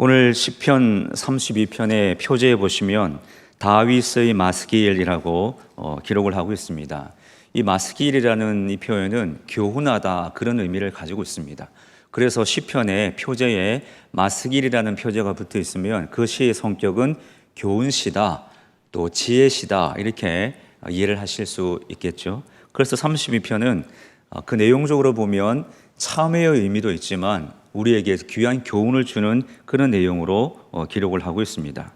오늘 시편 32편의 표제에 보시면 다윗의 마스길이라고 기록을 하고 있습니다. 이 마스길이라는 이 표현은 교훈하다 그런 의미를 가지고 있습니다. 그래서 시편의 표제에 마스길이라는 표제가 붙어 있으면 그 시의 성격은 교훈시다 또 지혜시다 이렇게 이해를 하실 수 있겠죠. 그래서 32편은 그 내용적으로 보면 참회의 의미도 있지만 우리에게 귀한 교훈을 주는 그런 내용으로 기록을 하고 있습니다.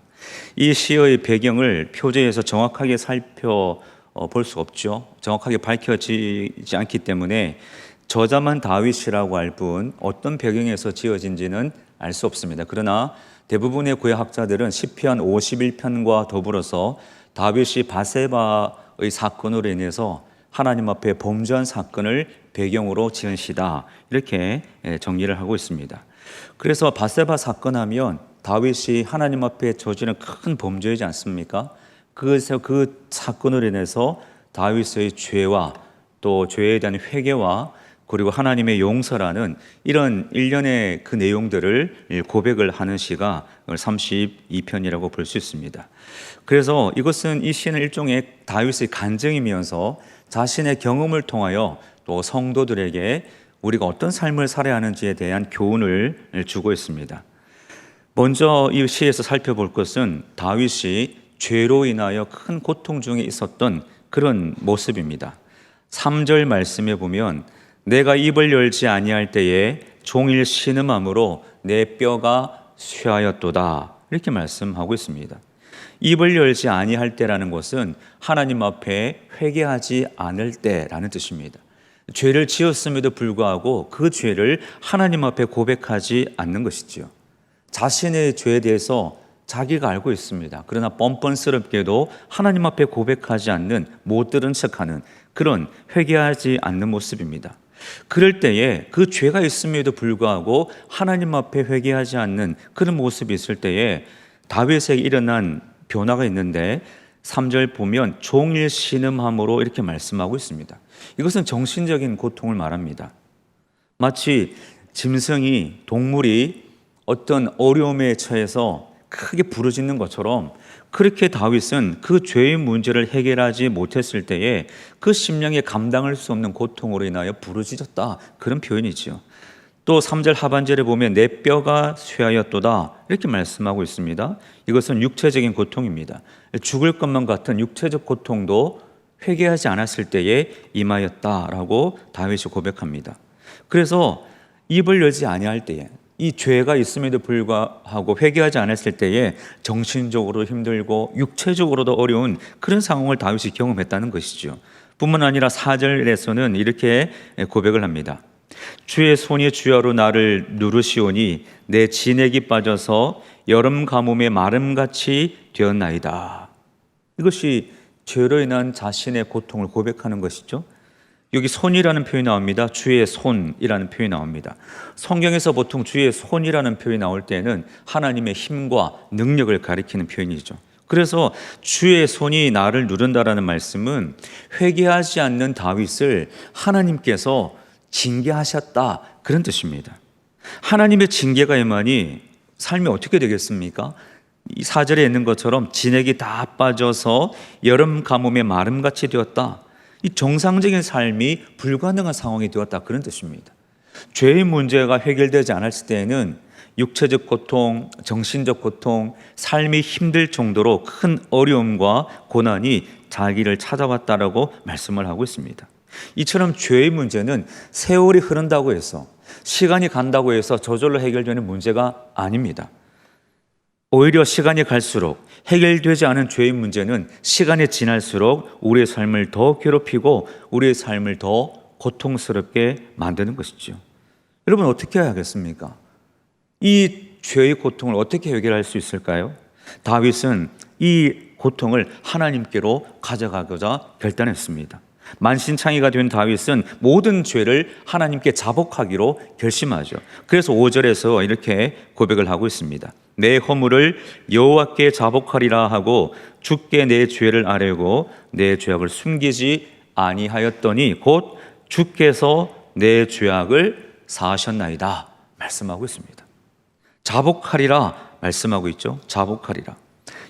이 시의 배경을 표제에서 정확하게 살펴볼 수 없죠. 정확하게 밝혀지지 않기 때문에 저자만 다윗이라고 할 뿐 어떤 배경에서 지어진지는 알 수 없습니다. 그러나 대부분의 구약학자들은 시편 51편과 더불어서 다윗이 바세바의 사건으로 인해서 하나님 앞에 범죄한 사건을 배경으로 지은 시다 이렇게 정리를 하고 있습니다. 그래서 바세바 사건 하면 다윗이 하나님 앞에 저지른 큰 범죄이지 않습니까? 그래서 그 사건으로 인해서 다윗의 죄와 또 죄에 대한 회개와 그리고 하나님의 용서라는 이런 일련의 그 내용들을 고백을 하는 시가 32편이라고 볼 수 있습니다. 그래서 이것은 이 시는 일종의 다윗의 간증이면서 자신의 경험을 통하여 또 성도들에게 우리가 어떤 삶을 살아야 하는지에 대한 교훈을 주고 있습니다. 먼저 이 시에서 살펴볼 것은 다윗이 죄로 인하여 큰 고통 중에 있었던 그런 모습입니다. 3절 말씀에 보면 내가 입을 열지 아니할 때에 종일 신음함으로 내 뼈가 쇠하였도다 이렇게 말씀하고 있습니다. 입을 열지 아니할 때라는 것은 하나님 앞에 회개하지 않을 때라는 뜻입니다. 죄를 지었음에도 불구하고 그 죄를 하나님 앞에 고백하지 않는 것이지요. 자신의 죄에 대해서 자기가 알고 있습니다. 그러나 뻔뻔스럽게도 하나님 앞에 고백하지 않는, 못 들은 척하는 그런 회개하지 않는 모습입니다. 그럴 때에 그 죄가 있음에도 불구하고 하나님 앞에 회개하지 않는 그런 모습이 있을 때에 다윗에게 일어난 변화가 있는데 3절 보면 종일 신음함으로 이렇게 말씀하고 있습니다. 이것은 정신적인 고통을 말합니다. 마치 짐승이, 동물이 어떤 어려움에 처해서 크게 부르짖는 것처럼 그렇게 다윗은 그 죄의 문제를 해결하지 못했을 때에 그 심령에 감당할 수 없는 고통으로 인하여 부르짖었다 그런 표현이지요. 또 3절 하반절에 보면 내 뼈가 쇠하였도다 이렇게 말씀하고 있습니다. 이것은 육체적인 고통입니다. 죽을 것만 같은 육체적 고통도 회개하지 않았을 때에 임하였다라고 다윗이 고백합니다. 그래서 입을 열지 아니할 때에 이 죄가 있음에도 불구하고 회개하지 않았을 때에 정신적으로 힘들고 육체적으로도 어려운 그런 상황을 다윗이 경험했다는 것이죠. 뿐만 아니라 4절에서는 이렇게 고백을 합니다. 주의 손이 주야로 나를 누르시오니 내 진액이 빠져서 여름 가뭄의 마름같이 되었나이다. 이것이 죄로 인한 자신의 고통을 고백하는 것이죠. 여기 손이라는 표현이 나옵니다. 주의 손이라는 표현이 나옵니다. 성경에서 보통 주의 손이라는 표현이 나올 때는 하나님의 힘과 능력을 가리키는 표현이죠. 그래서 주의 손이 나를 누른다라는 말씀은 회개하지 않는 다윗을 하나님께서 징계하셨다 그런 뜻입니다. 하나님의 징계가 임하니 삶이 어떻게 되겠습니까? 이 4절에 있는 것처럼 진액이 다 빠져서 여름 가뭄의 마름같이 되었다. 이 정상적인 삶이 불가능한 상황이 되었다 그런 뜻입니다. 죄의 문제가 해결되지 않았을 때에는 육체적 고통, 정신적 고통, 삶이 힘들 정도로 큰 어려움과 고난이 자기를 찾아왔다라고 말씀을 하고 있습니다. 이처럼 죄의 문제는 세월이 흐른다고 해서 시간이 간다고 해서 저절로 해결되는 문제가 아닙니다. 오히려 시간이 갈수록 해결되지 않은 죄의 문제는 시간이 지날수록 우리의 삶을 더 괴롭히고 우리의 삶을 더 고통스럽게 만드는 것이죠. 여러분 어떻게 해야겠습니까? 이 죄의 고통을 어떻게 해결할 수 있을까요? 다윗은 이 고통을 하나님께로 가져가고자 결단했습니다. 만신창이가 된 다윗은 모든 죄를 하나님께 자복하기로 결심하죠. 그래서 5절에서 이렇게 고백을 하고 있습니다. 내 허물을 여호와께 자복하리라 하고 주께 내 죄를 아뢰고 내 죄악을 숨기지 아니하였더니 곧 주께서 내 죄악을 사하셨나이다 말씀하고 있습니다. 자복하리라 말씀하고 있죠. 자복하리라.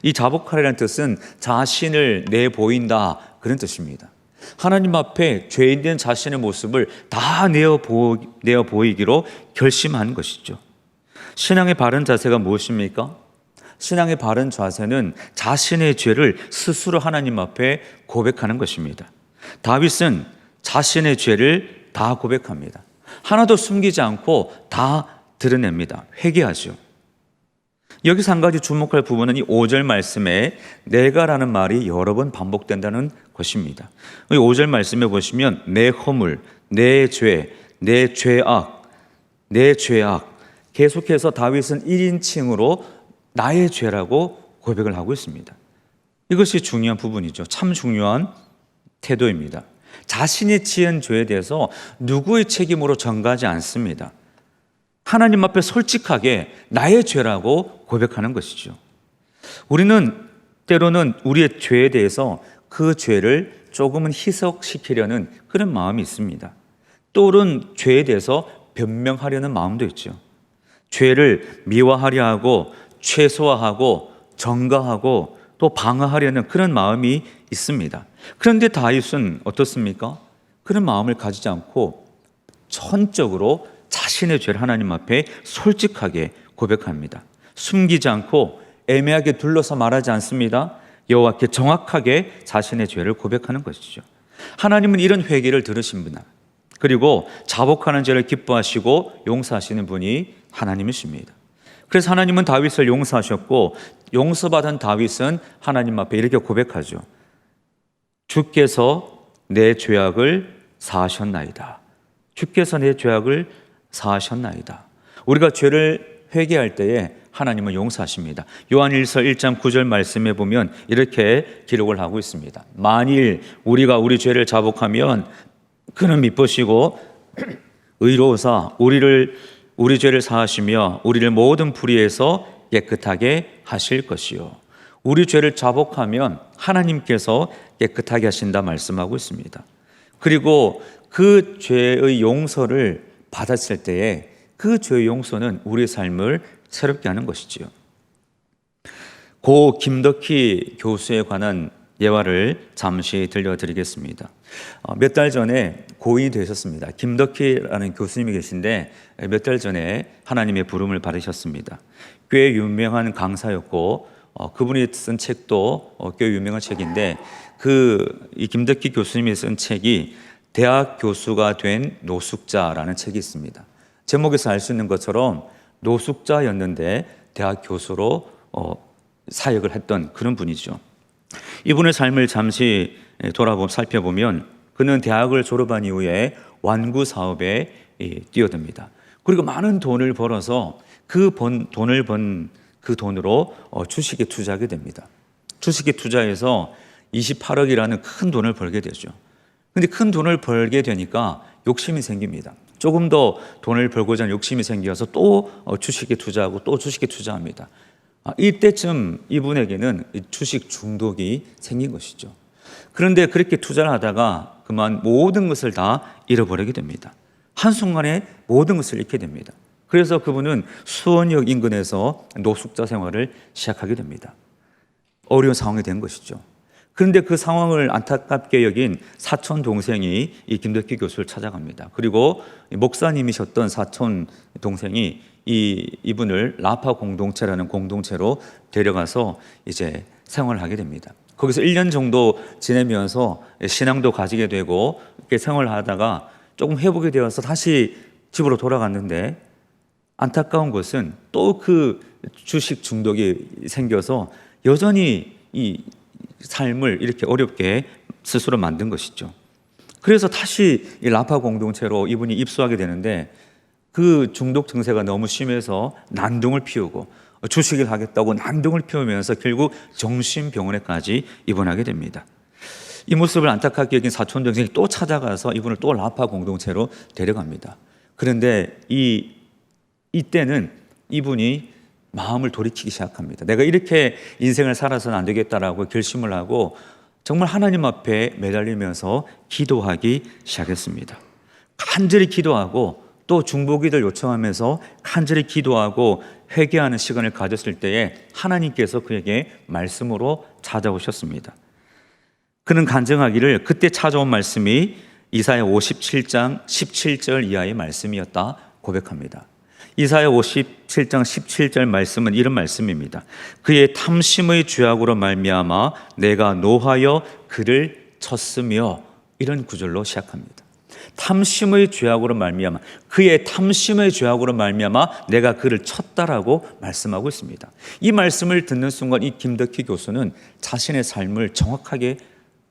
이 자복하리라는 뜻은 자신을 내보인다, 그런 뜻입니다. 하나님 앞에 죄인된 자신의 모습을 다 내어 보이기로 결심한 것이죠. 신앙의 바른 자세가 무엇입니까? 신앙의 바른 자세는 자신의 죄를 스스로 하나님 앞에 고백하는 것입니다. 다윗은 자신의 죄를 다 고백합니다. 하나도 숨기지 않고 다 드러냅니다. 회개하죠. 여기서 한 가지 주목할 부분은 이 5절 말씀에 내가라는 말이 여러 번 반복된다는 것입니다. 이 5절 말씀에 보시면 내 허물, 내 죄, 내 죄악, 내 죄악, 계속해서 다윗은 1인칭으로 나의 죄라고 고백을 하고 있습니다. 이것이 중요한 부분이죠. 참 중요한 태도입니다. 자신이 지은 죄에 대해서 누구의 책임으로 전가하지 않습니다. 하나님 앞에 솔직하게 나의 죄라고 고백하는 것이죠. 우리는 때로는 우리의 죄에 대해서 그 죄를 조금은 희석시키려는 그런 마음이 있습니다. 또는 죄에 대해서 변명하려는 마음도 있죠. 죄를 미화하려 하고 최소화하고 전가하고 또 방어하려는 그런 마음이 있습니다. 그런데 다윗은 어떻습니까? 그런 마음을 가지지 않고 전적으로 자신의 죄를 하나님 앞에 솔직하게 고백합니다. 숨기지 않고 애매하게 둘러서 말하지 않습니다. 여호와께 정확하게 자신의 죄를 고백하는 것이죠. 하나님은 이런 회개를 들으신 분, 그리고 자복하는 죄를 기뻐하시고 용서하시는 분이 하나님이십니다. 그래서 하나님은 다윗을 용서하셨고 용서받은 다윗은 하나님 앞에 이렇게 고백하죠. 주께서 내 죄악을 사하셨나이다. 주께서 내 죄악을 사하셨나이다. 우리가 죄를 회개할 때에 하나님은 용서하십니다. 요한일서 1장 9절 말씀에 보면 이렇게 기록을 하고 있습니다. 만일 우리가 우리 죄를 자복하면 그는 미쁘시고 의로우사 우리 죄를 사하시며 우리를 모든 불의에서 깨끗하게 하실 것이요. 우리 죄를 자복하면 하나님께서 깨끗하게 하신다 말씀하고 있습니다. 그리고 그 죄의 용서를 받았을 때에 그 죄의 용서는 우리의 삶을 새롭게 하는 것이지요. 고 김덕희 교수에 관한 예화를 잠시 들려드리겠습니다. 몇 달 전에 고인이 되셨습니다. 김덕희라는 교수님이 계신데 몇 달 전에 하나님의 부름을 받으셨습니다. 꽤 유명한 강사였고 그분이 쓴 책도 꽤 유명한 책인데 이 김덕희 교수님이 쓴 책이 대학 교수가 된 노숙자라는 책이 있습니다. 제목에서 알 수 있는 것처럼 노숙자였는데 대학 교수로 사역을 했던 그런 분이죠. 이분의 삶을 잠시 살펴보면 그는 대학을 졸업한 이후에 완구 사업에 뛰어듭니다. 그리고 많은 돈을 벌어서 돈을 번 그 돈으로 주식에 투자하게 됩니다. 주식에 투자해서 28억이라는 큰 돈을 벌게 되죠. 근데 큰 돈을 벌게 되니까 욕심이 생깁니다. 조금 더 돈을 벌고자 하는 욕심이 생겨서 또 주식에 투자하고 또 주식에 투자합니다. 이때쯤 이분에게는 주식 중독이 생긴 것이죠. 그런데 그렇게 투자를 하다가 그만 모든 것을 다 잃어버리게 됩니다. 한순간에 모든 것을 잃게 됩니다. 그래서 그분은 수원역 인근에서 노숙자 생활을 시작하게 됩니다. 어려운 상황이 된 것이죠. 그런데 그 상황을 안타깝게 여긴 사촌 동생이 이 김덕희 교수를 찾아갑니다. 그리고 목사님이셨던 사촌 동생이 이분을 라파 공동체라는 공동체로 데려가서 이제 생활을 하게 됩니다. 거기서 1년 정도 지내면서 신앙도 가지게 되고 이렇게 생활을 하다가 조금 회복이 되어서 다시 집으로 돌아갔는데 안타까운 것은 또 그 주식 중독이 생겨서 여전히 이 삶을 이렇게 어렵게 스스로 만든 것이죠. 그래서 다시 이 라파 공동체로 이분이 입소하게 되는데 그 중독 증세가 너무 심해서 난동을 피우고 주식을 하겠다고 난동을 피우면서 결국 정신병원에까지 입원하게 됩니다. 이 모습을 안타깝게 여긴 사촌 동생이 또 찾아가서 이분을 또 라파 공동체로 데려갑니다. 그런데 이때는 이분이 마음을 돌이키기 시작합니다. 내가 이렇게 인생을 살아서는 안 되겠다라고 결심을 하고 정말 하나님 앞에 매달리면서 기도하기 시작했습니다. 간절히 기도하고 또 중보기도를 요청하면서 간절히 기도하고 회개하는 시간을 가졌을 때에 하나님께서 그에게 말씀으로 찾아오셨습니다. 그는 간증하기를 그때 찾아온 말씀이 이사야 57장 17절 이하의 말씀이었다 고백합니다. 이사야 57장 17절 말씀은 이런 말씀입니다. 그의 탐심의 죄악으로 말미암아 내가 노하여 그를 쳤으며, 이런 구절로 시작합니다. 탐심의 죄악으로 말미암아, 그의 탐심의 죄악으로 말미암아 내가 그를 쳤다라고 말씀하고 있습니다. 이 말씀을 듣는 순간 이 김덕희 교수는 자신의 삶을 정확하게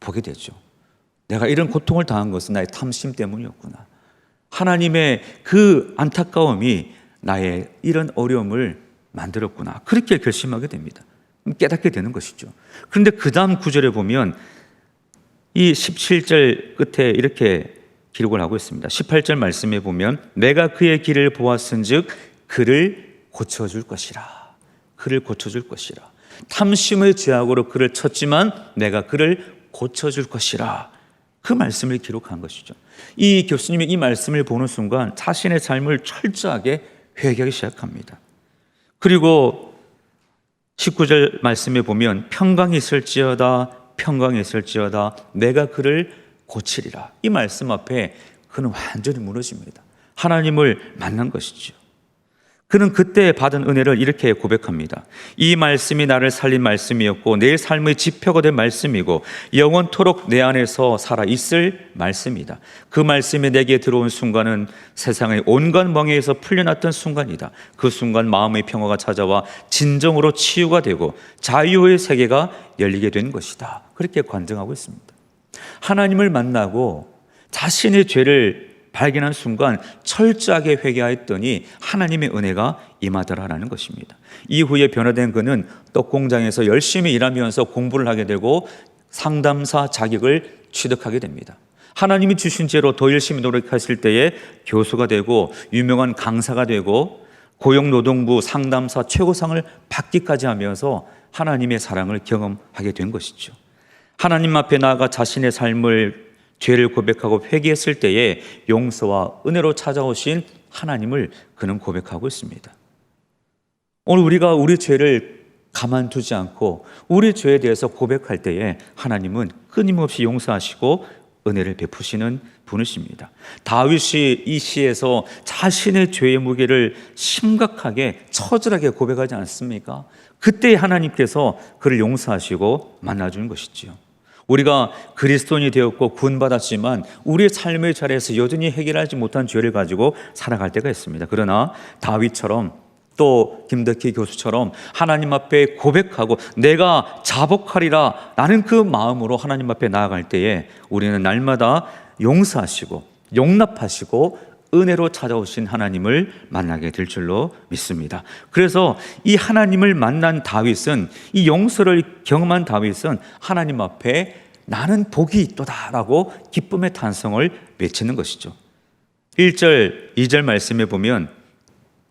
보게 되죠. 내가 이런 고통을 당한 것은 나의 탐심 때문이었구나. 하나님의 그 안타까움이 나의 이런 어려움을 만들었구나. 그렇게 결심하게 됩니다. 깨닫게 되는 것이죠. 그런데 그 다음 구절에 보면 이 17절 끝에 이렇게 기록을 하고 있습니다. 18절 말씀에 보면 내가 그의 길을 보았은즉 그를 고쳐줄 것이라. 그를 고쳐줄 것이라. 탐심의 죄악으로 그를 쳤지만 내가 그를 고쳐줄 것이라. 그 말씀을 기록한 것이죠. 이 교수님이 이 말씀을 보는 순간 자신의 삶을 철저하게 회개하기 시작합니다. 그리고 19절 말씀에 보면 평강이 있을지어다 평강이 있을지어다 내가 그를 고치리라. 이 말씀 앞에 그는 완전히 무너집니다. 하나님을 만난 것이죠. 그는 그때 받은 은혜를 이렇게 고백합니다. 이 말씀이 나를 살린 말씀이었고 내 삶의 지표가 된 말씀이고 영원토록 내 안에서 살아있을 말씀이다. 그 말씀이 내게 들어온 순간은 세상의 온갖 멍에에서 풀려났던 순간이다. 그 순간 마음의 평화가 찾아와 진정으로 치유가 되고 자유의 세계가 열리게 된 것이다. 그렇게 관증하고 있습니다. 하나님을 만나고 자신의 죄를 발견한 순간 철저하게 회개하였더니 하나님의 은혜가 임하더라라는 것입니다. 이후에 변화된 그는 떡공장에서 열심히 일하면서 공부를 하게 되고 상담사 자격을 취득하게 됩니다. 하나님이 주신 죄로 더 열심히 노력했을 때에 교수가 되고 유명한 강사가 되고 고용노동부 상담사 최고상을 받기까지 하면서 하나님의 사랑을 경험하게 된 것이죠. 하나님 앞에 나아가 자신의 삶을 죄를 고백하고 회개했을 때에 용서와 은혜로 찾아오신 하나님을 그는 고백하고 있습니다. 오늘 우리가 우리 죄를 가만두지 않고 우리 죄에 대해서 고백할 때에 하나님은 끊임없이 용서하시고 은혜를 베푸시는 분이십니다. 다윗이 이 시에서 자신의 죄의 무게를 심각하게 처절하게 고백하지 않습니까? 그때 하나님께서 그를 용서하시고 만나주는 것이지요. 우리가 그리스도인이 되었고 구원받았지만 우리의 삶의 자리에서 여전히 해결하지 못한 죄를 가지고 살아갈 때가 있습니다. 그러나 다윗처럼 또 김덕희 교수처럼 하나님 앞에 고백하고 내가 자복하리라 라는 그 마음으로 하나님 앞에 나아갈 때에 우리는 날마다 용서하시고 용납하시고 은혜로 찾아오신 하나님을 만나게 될 줄로 믿습니다. 그래서 이 하나님을 만난 다윗은, 이 용서를 경험한 다윗은 하나님 앞에 나는 복이 있도다라고 기쁨의 탄성을 외치는 것이죠. 1절, 2절 말씀에 보면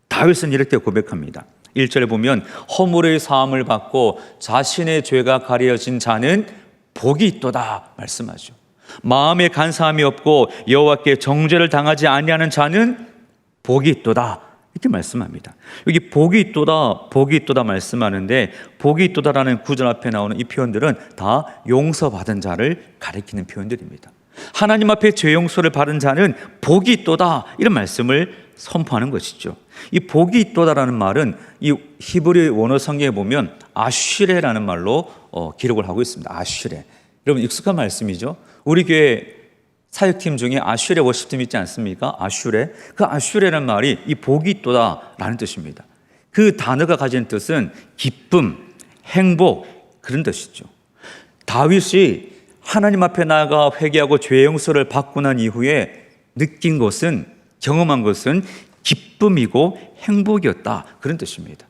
다윗은 이렇게 고백합니다. 1절에 보면 허물의 사함을 받고 자신의 죄가 가려진 자는 복이 있도다 말씀하죠. 마음에 간사함이 없고 여호와께 정죄를 당하지 아니하는 자는 복이 있도다 이렇게 말씀합니다. 여기 복이 있도다 말씀하는데 복이 있도다라는 구절 앞에 나오는 이 표현들은 다 용서받은 자를 가리키는 표현들입니다. 하나님 앞에 죄 용서를 받은 자는 복이 있도다 이런 말씀을 선포하는 것이죠. 이 복이 있도다라는 말은 이 히브리 원어 성경에 보면 아슈레라는 말로 기록을 하고 있습니다. 아슈레. 여러분 익숙한 말씀이죠. 우리 교회 사역팀 중에 아슈레 워십팀 있지 않습니까? 아슈레. 그 아슈레라는 말이 이 복이 있도다라는 뜻입니다. 그 단어가 가진 뜻은 기쁨, 행복 그런 뜻이죠. 다윗이 하나님 앞에 나아가 회개하고 죄 용서를 받고 난 이후에 느낀 것은, 경험한 것은 기쁨이고 행복이었다 그런 뜻입니다.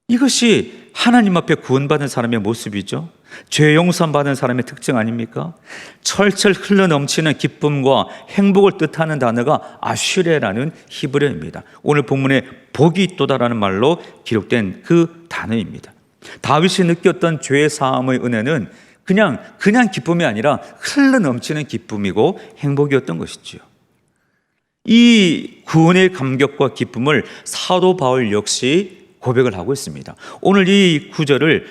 이것이 하나님 앞에 구원받은 사람의 모습이죠. 죄 용서 받은 사람의 특징 아닙니까? 철철 흘러넘치는 기쁨과 행복을 뜻하는 단어가 아슈레라는 히브리어입니다. 오늘 본문에 복이 있도다라는 말로 기록된 그 단어입니다. 다윗이 느꼈던 죄 사함의 은혜는 그냥 기쁨이 아니라 흘러넘치는 기쁨이고 행복이었던 것이지요. 이 구원의 감격과 기쁨을 사도 바울 역시 고백을 하고 있습니다. 오늘 이 구절을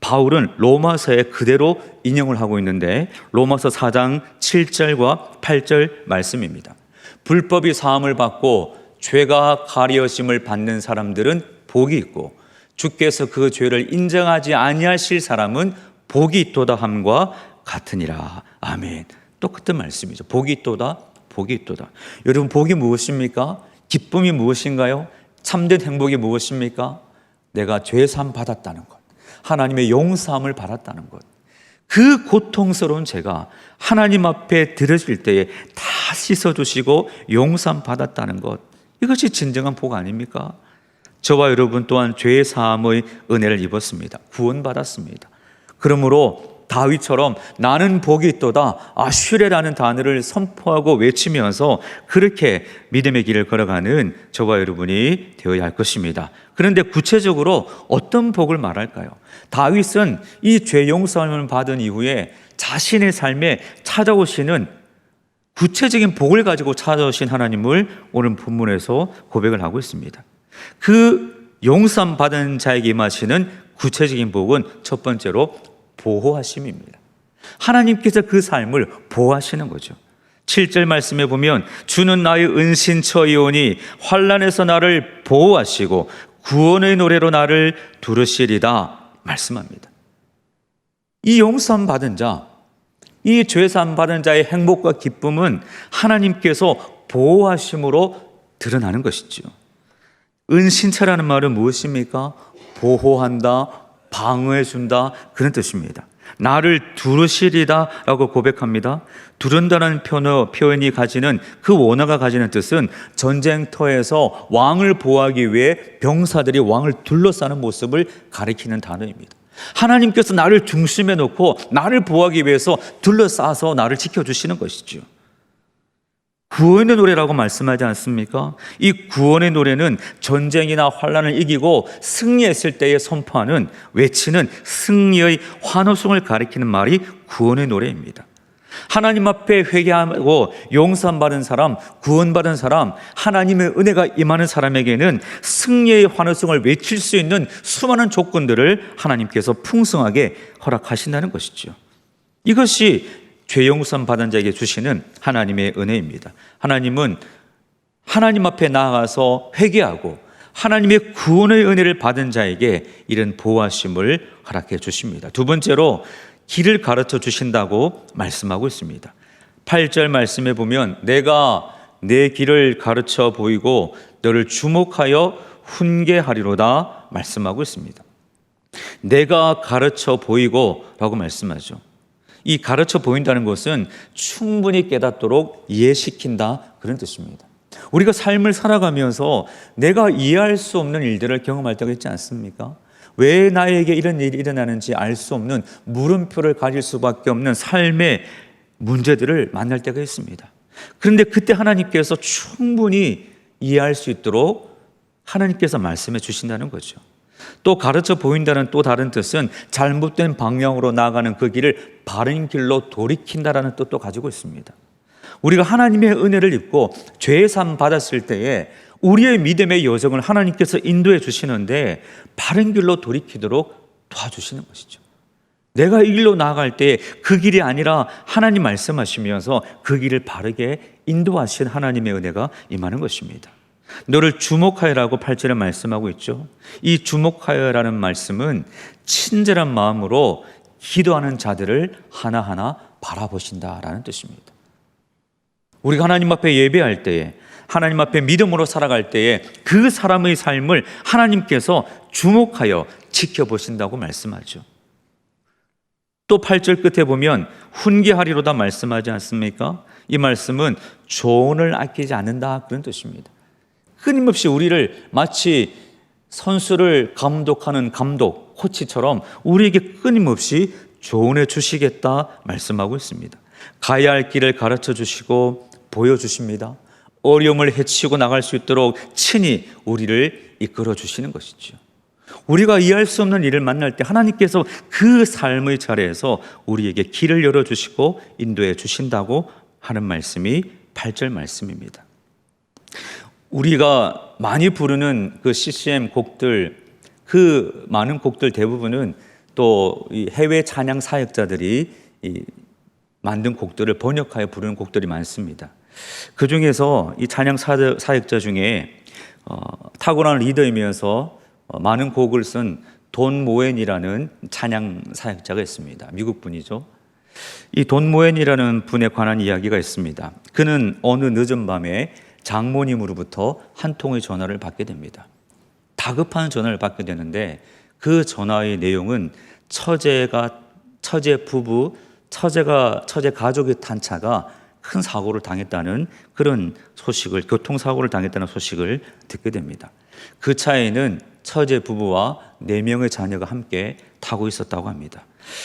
바울은 로마서에 그대로 인용을 하고 있는데 로마서 4장 7절과 8절 말씀입니다. 불법이 사함을 받고 죄가 가리우심을 받는 사람들은 복이 있고 주께서 그 죄를 인정하지 아니하실 사람은 복이 있도다 함과 같으니라. 아멘. 똑같은 말씀이죠. 복이 있도다, 복이 있도다. 여러분, 복이 무엇입니까? 기쁨이 무엇인가요? 참된 행복이 무엇입니까? 내가 죄사함 받았다는 것, 하나님의 용서함을 받았다는 것, 그 고통스러운 죄가 하나님 앞에 들으실 때에 다 씻어주시고 용서함 받았다는 것, 이것이 진정한 복 아닙니까? 저와 여러분 또한 죄사함의 은혜를 입었습니다. 구원받았습니다. 그러므로 다윗처럼 나는 복이 있도다, 아슈레라는 단어를 선포하고 외치면서 그렇게 믿음의 길을 걸어가는 저와 여러분이 되어야 할 것입니다. 그런데 구체적으로 어떤 복을 말할까요? 다윗은 이 죄 용서함을 받은 이후에 자신의 삶에 찾아오시는 구체적인 복을 가지고 찾아오신 하나님을 오늘 본문에서 고백을 하고 있습니다. 그 용서함 받은 자에게 임하시는 구체적인 복은 첫 번째로 보호하심입니다. 하나님께서 그 삶을 보호하시는 거죠. 7절 말씀에 보면 주는 나의 은신처이오니 환난에서 나를 보호하시고 구원의 노래로 나를 두르시리다 말씀합니다. 이 용서함 받은 자, 이 죄사함 받은 자의 행복과 기쁨은 하나님께서 보호하심으로 드러나는 것이죠. 은신처라는 말은 무엇입니까? 보호한다, 방어해준다, 그런 뜻입니다. 나를 두르시리다 라고 고백합니다. 두른다는 표현이 가지는 그 원어가 가지는 뜻은 전쟁터에서 왕을 보호하기 위해 병사들이 왕을 둘러싸는 모습을 가리키는 단어입니다. 하나님께서 나를 중심에 놓고 나를 보호하기 위해서 둘러싸서 나를 지켜주시는 것이죠. 구원의 노래라고 말씀하지 않습니까? 이 구원의 노래는 전쟁이나 환난을 이기고 승리했을 때에 선포하는, 외치는 승리의 환호성을 가리키는 말이 구원의 노래입니다. 하나님 앞에 회개하고 용서함 받은 사람, 구원받은 사람, 하나님의 은혜가 임하는 사람에게는 승리의 환호성을 외칠 수 있는 수많은 조건들을 하나님께서 풍성하게 허락하신다는 것이죠. 이것이 죄 용서함 받은 자에게 주시는 하나님의 은혜입니다. 하나님은 하나님 앞에 나아가서 회개하고 하나님의 구원의 은혜를 받은 자에게 이런 보호하심을 허락해 주십니다. 두 번째로 길을 가르쳐 주신다고 말씀하고 있습니다. 8절 말씀에 보면 내가 내 길을 가르쳐 보이고 너를 주목하여 훈계하리로다 말씀하고 있습니다. 내가 가르쳐 보이고 라고 말씀하죠. 이 가르쳐 보인다는 것은 충분히 깨닫도록 이해시킨다, 그런 뜻입니다. 우리가 삶을 살아가면서 내가 이해할 수 없는 일들을 경험할 때가 있지 않습니까? 왜 나에게 이런 일이 일어나는지 알 수 없는 물음표를 가질 수밖에 없는 삶의 문제들을 만날 때가 있습니다. 그런데 그때 하나님께서 충분히 이해할 수 있도록 하나님께서 말씀해 주신다는 거죠. 또 가르쳐 보인다는 또 다른 뜻은 잘못된 방향으로 나아가는 그 길을 바른 길로 돌이킨다라는 뜻도 가지고 있습니다. 우리가 하나님의 은혜를 입고 죄사함 받았을 때에 우리의 믿음의 여정을 하나님께서 인도해 주시는데 바른 길로 돌이키도록 도와주시는 것이죠. 내가 이 길로 나아갈 때 그 길이 아니라 하나님 말씀하시면서 그 길을 바르게 인도하신 하나님의 은혜가 임하는 것입니다. 너를 주목하여라고 8절에 말씀하고 있죠. 이 주목하여라는 말씀은 친절한 마음으로 기도하는 자들을 하나하나 바라보신다라는 뜻입니다. 우리가 하나님 앞에 예배할 때에, 하나님 앞에 믿음으로 살아갈 때에 그 사람의 삶을 하나님께서 주목하여 지켜보신다고 말씀하죠. 또 8절 끝에 보면 훈계하리로다 말씀하지 않습니까? 이 말씀은 조언을 아끼지 않는다, 그런 뜻입니다. 끊임없이 우리를 마치 선수를 감독하는 감독, 코치처럼 우리에게 끊임없이 조언해 주시겠다 말씀하고 있습니다. 가야 할 길을 가르쳐 주시고 보여주십니다. 어려움을 헤치고 나갈 수 있도록 친히 우리를 이끌어 주시는 것이죠. 우리가 이해할 수 없는 일을 만날 때 하나님께서 그 삶의 자리에서 우리에게 길을 열어주시고 인도해 주신다고 하는 말씀이 8절 말씀입니다. 우리가 많이 부르는 그 CCM 곡들, 그 많은 곡들 대부분은 또 이 해외 찬양 사역자들이 만든 곡들을 번역하여 부르는 곡들이 많습니다. 그 중에서 이 찬양 사역자 중에 탁월한 리더이면서 많은 곡을 쓴 돈 모엔이라는 찬양 사역자가 있습니다. 미국 분이죠. 이 돈 모엔이라는 분에 관한 이야기가 있습니다. 그는 어느 늦은 밤에 장모님으로부터 한 통의 전화를 받게 됩니다. 다급한 전화를 받게 되는데 그 전화의 내용은 처제 가족이 탄 차가 큰 사고를 당했다는 그런 소식을, 교통사고를 당했다는 소식을 듣게 됩니다. 그 차에는 처제 부부와 4명의 자녀가 함께 타고 있었다고 합니다.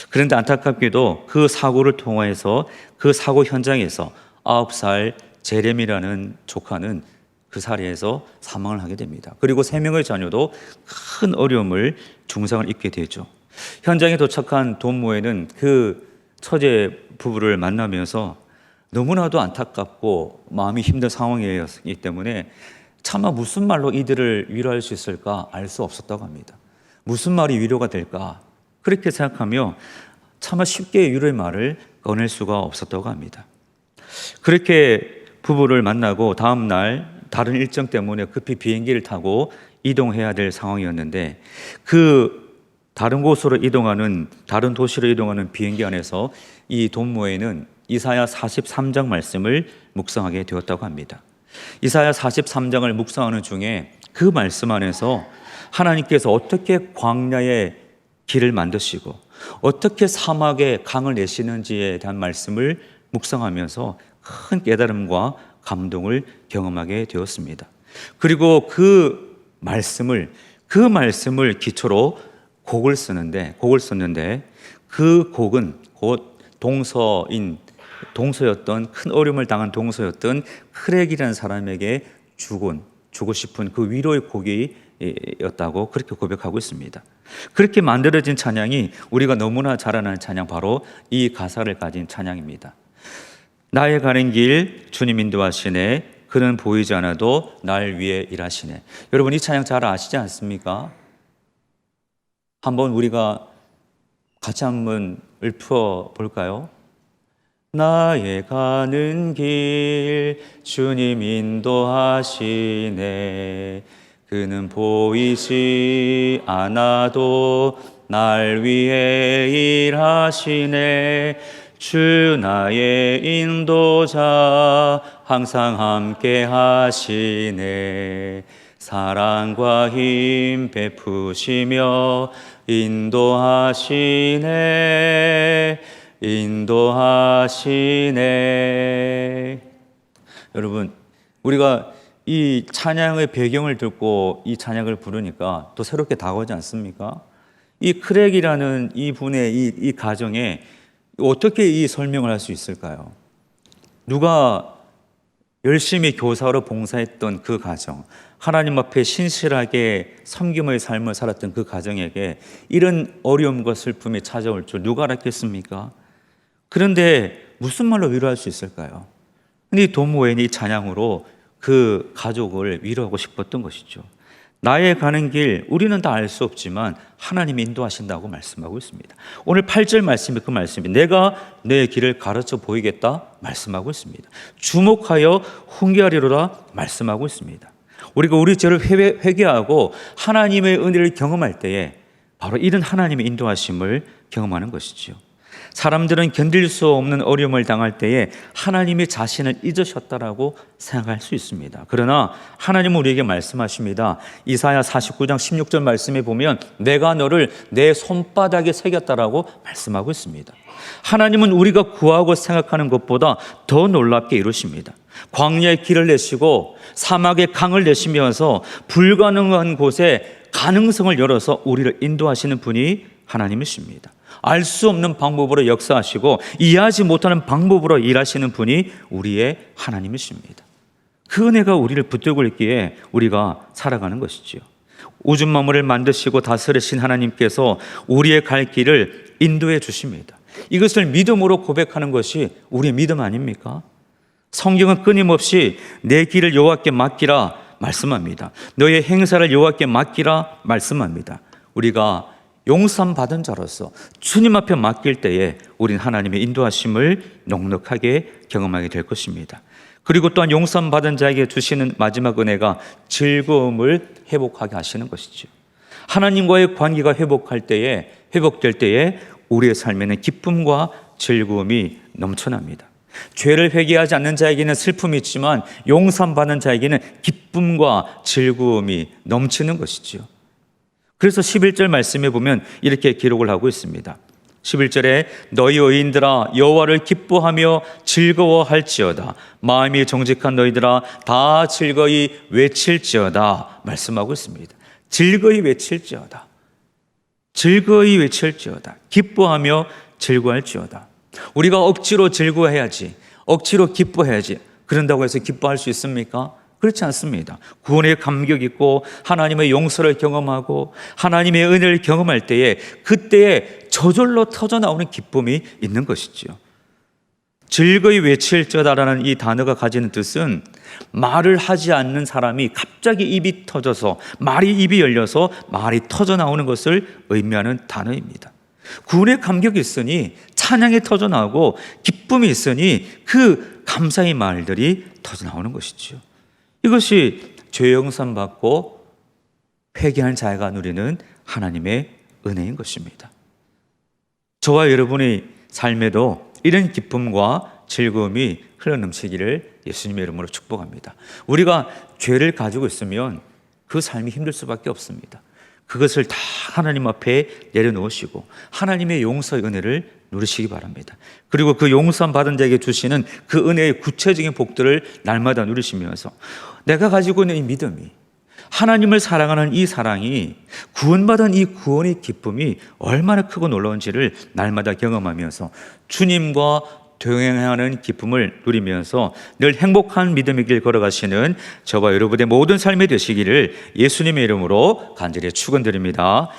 그런데 안타깝게도 그 사고를 통해서 그 사고 현장에서 9살 제렘이라는 조카는 그 사례에서 사망을 하게 됩니다. 그리고 3명의 자녀도 큰 어려움을, 중상을 입게 되죠. 현장에 도착한 돈 모에는 그 처제 부부를 만나면서 너무나도 안타깝고 마음이 힘든 상황이었기 때문에 차마 무슨 말로 이들을 위로할 수 있을까 알 수 없었다고 합니다. 무슨 말이 위로가 될까 그렇게 생각하며 차마 쉽게 위로의 말을 꺼낼 수가 없었다고 합니다. 그렇게 부부를 만나고 다음 날 다른 일정 때문에 급히 비행기를 타고 이동해야 될 상황이었는데 그 다른 곳으로 이동하는, 다른 도시로 이동하는 비행기 안에서 이 돈모에는 이사야 43장 말씀을 묵상하게 되었다고 합니다. 이사야 43장을 묵상하는 중에 그 말씀 안에서 하나님께서 어떻게 광야에 길을 만드시고 어떻게 사막에 강을 내시는지에 대한 말씀을 묵상하면서 큰 깨달음과 감동을 경험하게 되었습니다. 그리고 그 말씀을 기초로 곡을 썼는데 그 곡은 곧 동서였던, 큰 어려움을 당한 동서였던 크렉이라는 사람에게 주고 싶은 그 위로의 곡이었다고 그렇게 고백하고 있습니다. 그렇게 만들어진 찬양이 우리가 너무나 잘 아는 찬양, 바로 이 가사를 가진 찬양입니다. 나의 가는 길 주님 인도하시네, 그는 보이지 않아도 날 위해 일하시네. 여러분, 이 찬양 잘 아시지 않습니까? 한번 우리가 같이 한번 읊어 볼까요? 나의 가는 길 주님 인도하시네, 그는 보이지 않아도 날 위해 일하시네. 주 나의 인도자 항상 함께 하시네. 사랑과 힘 베푸시며 인도하시네. 여러분, 우리가 이 찬양의 배경을 듣고 이 찬양을 부르니까 또 새롭게 다가오지 않습니까? 이 크랙이라는 이 분의 이 가정에 어떻게 이 설명을 할 수 있을까요? 누가 열심히 교사로 봉사했던 그 가정, 하나님 앞에 신실하게 섬김의 삶을 살았던 그 가정에게 이런 어려움과 슬픔이 찾아올 줄 누가 알았겠습니까? 그런데 무슨 말로 위로할 수 있을까요? 근데 이 돈모엔이 찬양으로 그 가족을 위로하고 싶었던 것이죠. 나의 가는 길, 우리는 다 알 수 없지만 하나님이 인도하신다고 말씀하고 있습니다. 오늘 8절 말씀이 그 말씀입니다. 내가 내 길을 가르쳐 보이겠다 말씀하고 있습니다. 주목하여 훈계하리로라 말씀하고 있습니다. 우리가 우리 죄를 회개하고 하나님의 은혜를 경험할 때에 바로 이런 하나님의 인도하심을 경험하는 것이죠. 사람들은 견딜 수 없는 어려움을 당할 때에 하나님이 자신을 잊으셨다라고 생각할 수 있습니다. 그러나 하나님은 우리에게 말씀하십니다. 이사야 49장 16절 말씀에 보면 내가 너를 내 손바닥에 새겼다라고 말씀하고 있습니다. 하나님은 우리가 구하고 생각하는 것보다 더 놀랍게 이루십니다. 광야에 길을 내시고 사막에 강을 내시면서 불가능한 곳에 가능성을 열어서 우리를 인도하시는 분이 하나님이십니다. 알 수 없는 방법으로 역사하시고 이해하지 못하는 방법으로 일하시는 분이 우리의 하나님이십니다. 그 은혜가 우리를 붙들고 있기에 우리가 살아가는 것이지요. 우주 만물을 만드시고 다스리신 하나님께서 우리의 갈 길을 인도해 주십니다. 이것을 믿음으로 고백하는 것이 우리의 믿음 아닙니까? 성경은 끊임없이 내 길을 여호와께 맡기라 말씀합니다. 너의 행사를 여호와께 맡기라 말씀합니다. 우리가 용서함 받은 자로서 주님 앞에 맡길 때에 우린 하나님의 인도하심을 넉넉하게 경험하게 될 것입니다. 그리고 또한 용서함 받은 자에게 주시는 마지막 은혜가 즐거움을 회복하게 하시는 것이죠. 하나님과의 관계가 회복될 때에 우리의 삶에는 기쁨과 즐거움이 넘쳐납니다. 죄를 회개하지 않는 자에게는 슬픔이 있지만 용서함 받는 자에게는 기쁨과 즐거움이 넘치는 것이죠. 그래서 11절 말씀에 보면 이렇게 기록을 하고 있습니다. 11절에 너희 의인들아 여호와를 기뻐하며 즐거워할지어다. 마음이 정직한 너희들아 다 즐거이 외칠지어다 말씀하고 있습니다. 즐거이 외칠지어다. 즐거이 외칠지어다. 기뻐하며 즐거워할지어다. 우리가 억지로 즐거워해야지, 억지로 기뻐해야지, 그런다고 해서 기뻐할 수 있습니까? 그렇지 않습니다. 구원의 감격 있고 하나님의 용서를 경험하고 하나님의 은혜를 경험할 때에 그때에 저절로 터져나오는 기쁨이 있는 것이죠. 즐거이 외칠지어다라는 이 단어가 가지는 뜻은 말을 하지 않는 사람이 갑자기 입이 터져서 입이 열려서 말이 터져나오는 것을 의미하는 단어입니다. 구원의 감격이 있으니 찬양이 터져나오고 기쁨이 있으니 그 감사의 말들이 터져나오는 것이죠. 이것이 죄 용서 받고 회개한 자가 누리는 하나님의 은혜인 것입니다. 저와 여러분의 삶에도 이런 기쁨과 즐거움이 흘러넘치기를 예수님의 이름으로 축복합니다. 우리가 죄를 가지고 있으면 그 삶이 힘들 수밖에 없습니다. 그것을 다 하나님 앞에 내려놓으시고 하나님의 용서의 은혜를 누리시기 바랍니다. 그리고 그 용서함 받은 자에게 주시는 그 은혜의 구체적인 복들을 날마다 누리시면서 내가 가지고 있는 이 믿음이, 하나님을 사랑하는 이 사랑이, 구원받은 이 구원의 기쁨이 얼마나 크고 놀라운지를 날마다 경험하면서 주님과 동행하는 기쁨을 누리면서 늘 행복한 믿음의 길 걸어가시는 저와 여러분의 모든 삶이 되시기를 예수님의 이름으로 간절히 축원드립니다.